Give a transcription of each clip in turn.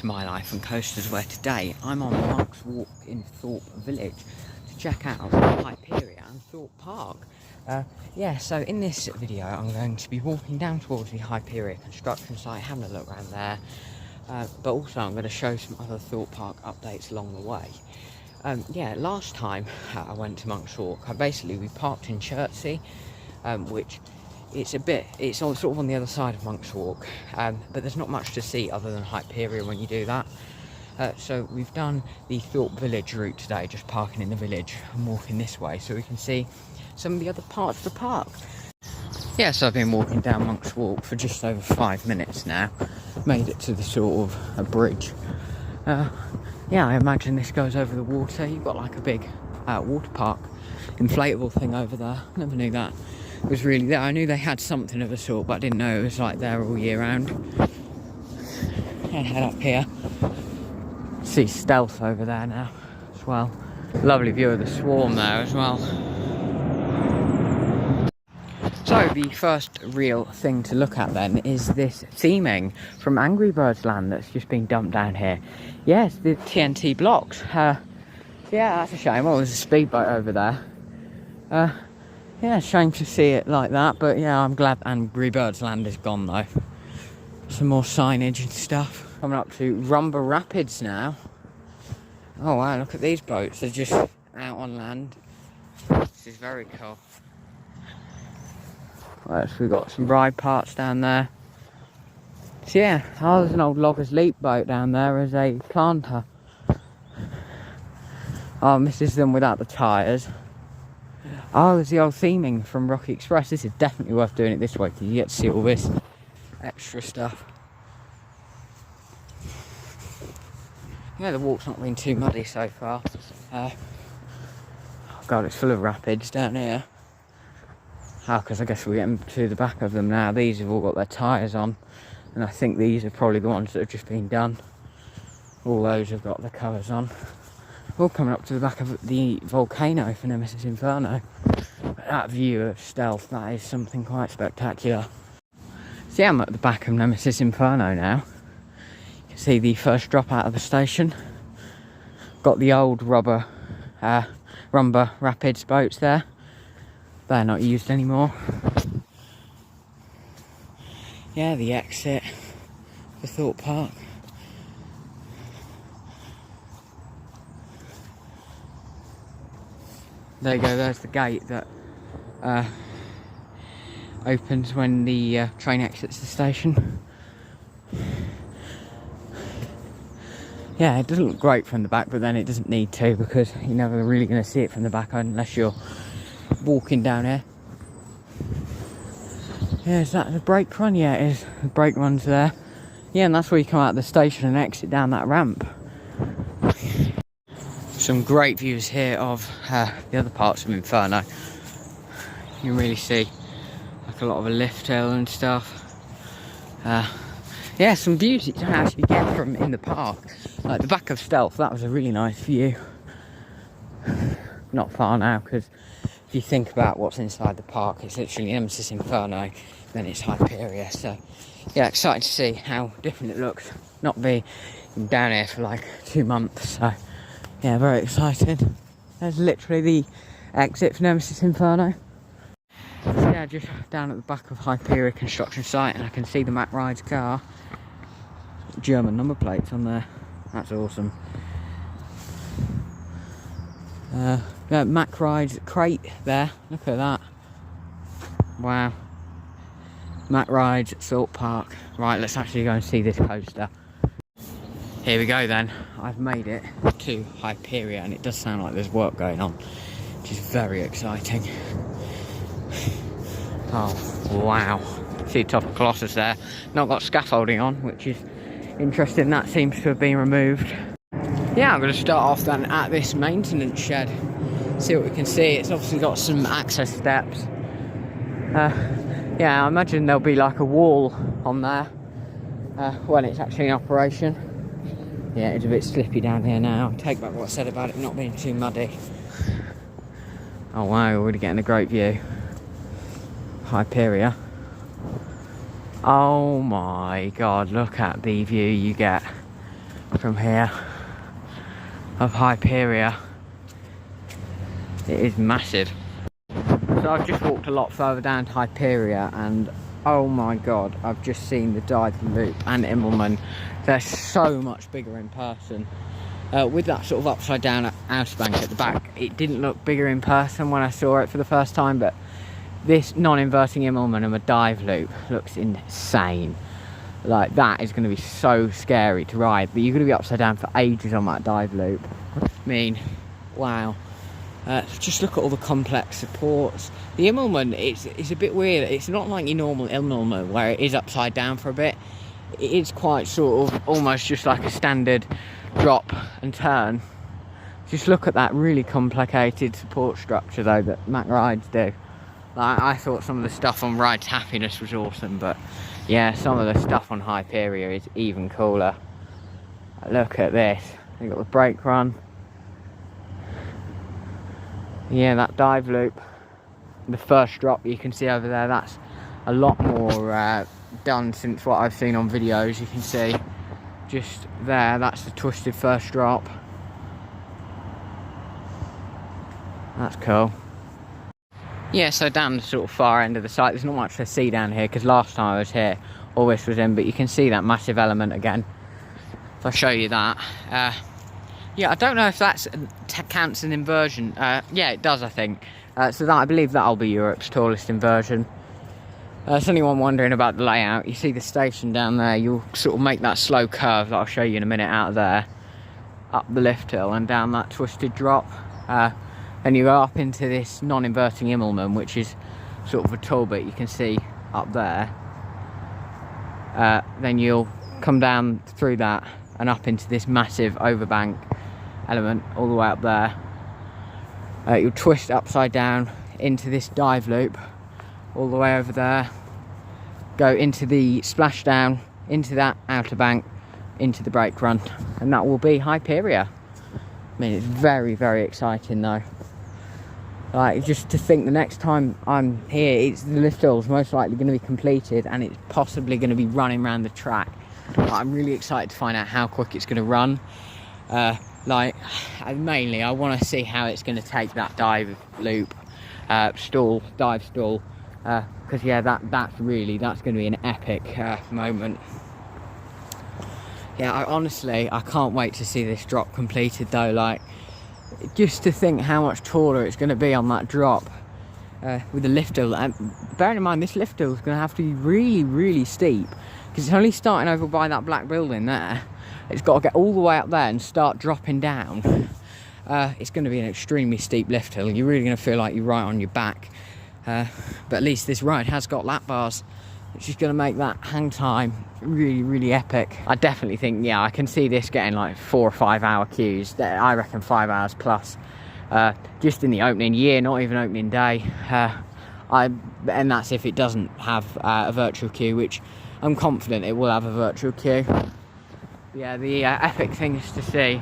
to My Life and Coasters, where today I'm on Monk's Walk in Thorpe Village to check out Hyperia and Thorpe Park. Yeah, so in this video I'm going to be walking down towards the Hyperia construction site, having a look around there, but also I'm going to show some other Thorpe Park updates along the way. Yeah, last time I went to Monk's Walk, we parked in Chertsey, which it's sort of on the other side of Monk's Walk, but there's not much to see other than Hyperia when you do that. So we've done the Thorpe Village route today, just parking in the village and walking this way so we can see some of the other parts of the park. Yeah, so I've been walking down Monk's Walk for just over 5 minutes now. Made it to the sort of a bridge. Yeah, I imagine this goes over the water. You've got like a big water park inflatable thing over there. Never knew that was really there. I knew they had something of a sort, but I didn't know it was like there all year round. And head up here. See Stealth over there now as well. Lovely view of the swarm there as well. So the first real thing to look at then is this theming from Angry Birds Land that's just been dumped down here. Yes, the TNT blocks. Yeah, that's a shame. Well, there's a speedboat over there. Yeah, shame to see it like that, but yeah, I'm glad Angry Birds Land is gone though. Some more signage and stuff. Coming up to Rumba Rapids now. Oh wow, look at these boats. They're just out on land. This is very cool. Right, so we've got some ride parts down there. So yeah, there's an old Loggers Leap boat down there as a planter. Oh, this is them without the tyres. Oh, there's the old theming from Rocky Express. This is definitely worth doing it this way because you get to see all this extra stuff. Yeah, the walk's not been too muddy so far. Oh God, it's full of rapids down here. Because I guess we're getting to the back of them now. These have all got their tyres on, and I think these are probably the ones that have just been done. All those have got the covers on. All coming up to the back of the volcano for Nemesis Inferno. But that view of Stealth, that is something quite spectacular. See, I'm at the back of Nemesis Inferno now. You can see the first drop out of the station. Got the old Rumba Rapids boats there. They're not used anymore. Yeah, the exit for Thorpe Park. There you go, there's the gate that opens when the train exits the station. Yeah, it doesn't look great from the back, but then it doesn't need to because you're never really going to see it from the back unless you're walking down here. Yeah, is that the brake run? Yeah, it is. The brake run's there. Yeah, and that's where you come out of the station and exit down that ramp. Some great views here of the other parts of Inferno. You can really see like a lot of a lift hill and stuff. Yeah, some views that you don't actually get from in the park. Like the back of Stealth, that was a really nice view. Not far now, because if you think about what's inside the park, it's literally Nemesis Inferno, then it's Hyperia. So yeah, excited to see how different it looks. Not being down here for like 2 months, so yeah, very excited. There's literally the exit for Nemesis Inferno. So yeah, just down at the back of Hyperia construction site, and I can see the Mack Rides car. German number plates on there. That's awesome. Mack Rides crate there. Look at that. Wow. Mack Rides at Thorpe Park. Right, let's actually go and see this coaster. Here we go then. I've made it to Hyperia, and it does sound like there's work going on, which is very exciting. Oh, wow. See top of Colossus there. Not got scaffolding on, which is interesting. That seems to have been removed. Yeah, I'm going to start off then at this maintenance shed. See what we can see. It's obviously got some access steps. Yeah, I imagine there'll be like a wall on there when it's actually in operation. Yeah, it's a bit slippy down here now. I'll take back what I said about it not being too muddy. Oh wow, we're already getting a great view. Hyperia. Oh my god, look at the view you get from here of Hyperia. It is massive. So I've just walked a lot further down to Hyperia, and oh my god, I've just seen the dive loop and Immelman. They're so much bigger in person. With that sort of upside down outer bank at the back, it didn't look bigger in person when I saw it for the first time, but this non-inverting Immelman and a dive loop looks insane. Like, that is going to be so scary to ride, but you're going to be upside down for ages on that dive loop. I mean, wow. Just look at all the complex supports. The Immelman, it's a bit weird. It's not like your normal Immelman where it is upside down for a bit. It is quite sort of almost just like a standard drop and turn. Just look at that really complicated support structure though that Mac Rides do. Like, I thought some of the stuff on Rides Happiness was awesome, but yeah, some of the stuff on Hyperia is even cooler. Look at this. You've got the brake run. Yeah, that dive loop. The first drop you can see over there, that's a lot more done since what I've seen on videos. You can see just there, that's the twisted first drop. That's cool. Yeah, so down the sort of far end of the site, there's not much to see down here because last time I was here all this was in, but you can see that massive element again. If I show you that, yeah, I don't know if that counts an inversion. Yeah, it does, I think. So that, I believe that'll be Europe's tallest inversion. If anyone wondering about the layout, you see the station down there, you'll sort of make that slow curve that I'll show you in a minute out of there, up the lift hill and down that twisted drop. Then you go up into this non-inverting Immelman, which is sort of a tall bit you can see up there. Then you'll come down through that and up into this massive overbank element all the way up there. You'll twist upside down into this dive loop all the way over there, go into the splashdown, into that outer bank, into the brake run, and that will be Hyperia. I mean, it's very, very exciting though. Like, just to think the next time I'm here, the lift hill's most likely going to be completed and it's possibly going to be running around the track. I'm really excited to find out how quick it's going to run. Mainly I want to see how it's going to take that dive loop, dive stall, because yeah, that's going to be an epic moment. Yeah, I can't wait to see this drop completed though. Like, just to think how much taller it's going to be on that drop with the lift hill. And bearing in mind, this lift hill is going to have to be really, really steep because it's only starting over by that black building there. It's got to get all the way up there and start dropping down. It's going to be an extremely steep lift hill. You're really going to feel like you're right on your back. But at least this ride has got lap bars, which is going to make that hang time really, really epic. I definitely think, yeah, I can see this getting like 4 or 5 hour queues. I reckon 5 hours plus. Just in the opening year, not even opening day. And that's if it doesn't have a virtual queue, which I'm confident it will have a virtual queue. Yeah, the epic things to see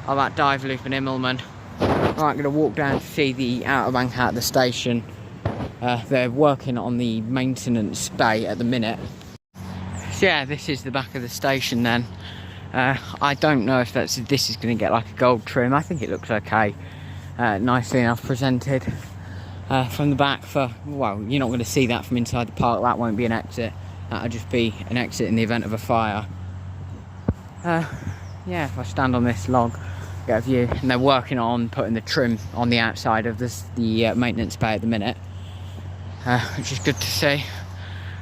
are that dive loop and Immelman. Alright, I'm going to walk down to see the outer bank at the station. They're working on the maintenance bay at the minute. So yeah, this is the back of the station then. I don't know if this is going to get like a gold trim. I think it looks okay. Nicely enough presented from the back. Well, you're not going to see that from inside the park. That won't be an exit. That'll just be an exit in the event of a fire. Yeah, if I stand on this log, get a view. And they're working on putting the trim on the outside of the maintenance bay at the minute. Which is good to see.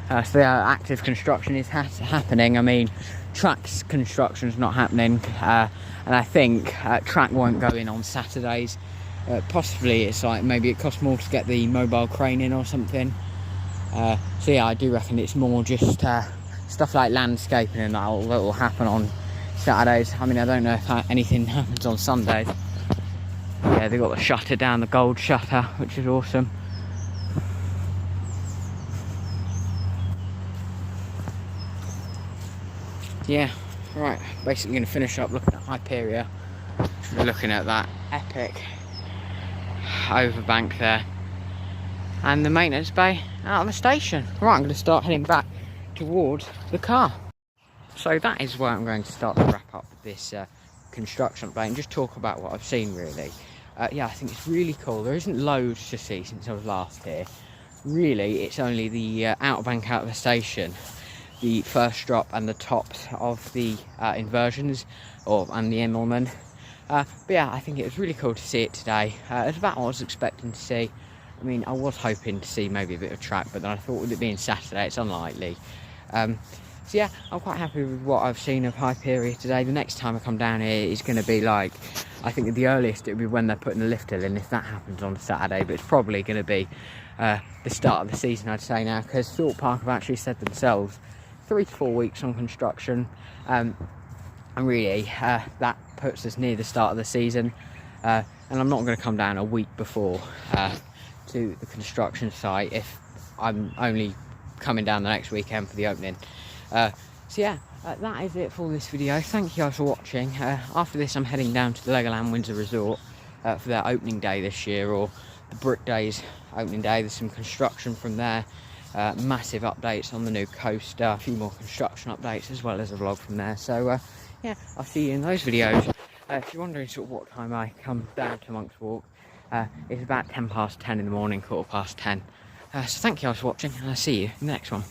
So the active construction is happening. I mean, track's construction's not happening, and I think track won't go in on Saturdays. Possibly it's like maybe it costs more to get the mobile crane in or something. So yeah, I do reckon it's more just stuff like landscaping and that will happen on Saturdays. I mean, I don't know if anything happens on Sundays. Yeah, they've got the shutter down, the gold shutter, which is awesome. Yeah, right, basically going to finish up looking at Hyperia. We're looking at that epic overbank there and the maintenance bay out of the station. Right, I'm going to start heading back towards the car. So that is where I'm going to start to wrap up this construction update and just talk about what I've seen, really. Yeah, I think it's really cool. There isn't loads to see since I was last here. Really, it's only the outer bank out of the station, the first drop and the tops of the inversions and the Immelman. But yeah, I think it was really cool to see it today. It's about what I was expecting to see. I mean, I was hoping to see maybe a bit of track, but then I thought with it being Saturday, it's unlikely. So yeah, I'm quite happy with what I've seen of Hyperia today. The next time I come down here is going to be like, I think at the earliest it will be when they're putting the lift hill in, if that happens on Saturday, but it's probably going to be the start of the season, I'd say now, because Thorpe Park have actually said themselves 3 to 4 weeks on construction, and really that puts us near the start of the season, and I'm not going to come down a week before to the construction site if I'm only coming down the next weekend for the opening. So yeah, that is it for this video. Thank you guys for watching. After this I'm heading down to the Legoland Windsor Resort for their opening day this year, or the Brick Days opening day. There's some construction from there, massive updates on the new coaster, a few more construction updates as well as a vlog from there. So yeah, I'll see you in those videos. If you're wondering sort of what time I come down to Monk's Walk, it's about 10 past 10 in the morning, 10:15. So thank you guys for watching, and I'll see you in the next one.